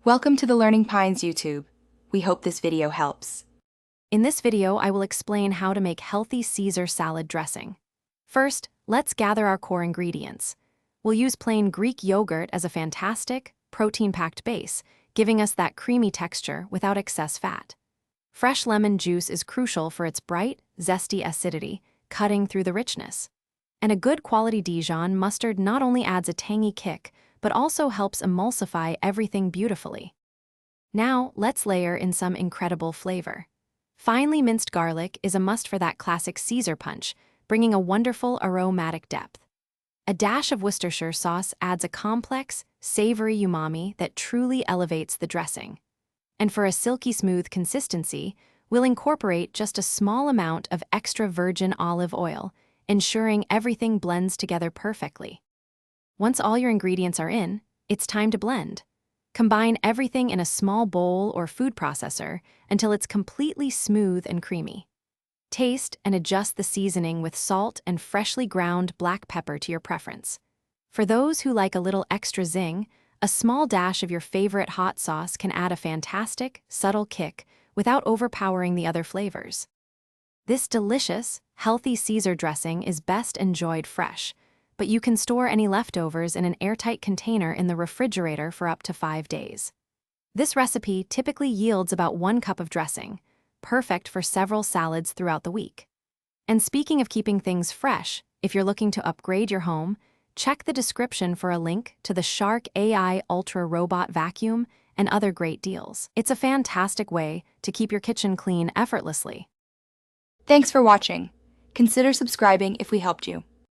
Welcome to the Learning Pines YouTube. We hope this video helps. In this video, I will explain how to make healthy Caesar salad dressing. First, let's gather our core ingredients. We'll use plain Greek yogurt as a fantastic, protein-packed base, giving us that creamy texture without excess fat. Fresh lemon juice is crucial for its bright, zesty acidity, cutting through the richness. And a good quality Dijon mustard not only adds a tangy kick, but also helps emulsify everything beautifully. Now, let's layer in some incredible flavor. Finely minced garlic is a must for that classic Caesar punch, bringing a wonderful aromatic depth. A dash of Worcestershire sauce adds a complex, savory umami that truly elevates the dressing. And for a silky smooth consistency, we'll incorporate just a small amount of extra virgin olive oil, ensuring everything blends together perfectly. Once all your ingredients are in, it's time to blend. Combine everything in a small bowl or food processor until it's completely smooth and creamy. Taste and adjust the seasoning with salt and freshly ground black pepper to your preference. For those who like a little extra zing, a small dash of your favorite hot sauce can add a fantastic, subtle kick without overpowering the other flavors. This delicious, healthy Caesar dressing is best enjoyed fresh, but you can store any leftovers in an airtight container in the refrigerator for up to 5 days. This recipe typically yields about 1 cup of dressing, perfect for several salads throughout the week. And speaking of keeping things fresh, if you're looking to upgrade your home, check the description for a link to the Shark AI Ultra Robot Vacuum and other great deals. It's a fantastic way to keep your kitchen clean effortlessly. Thanks for watching. Consider subscribing if we helped you.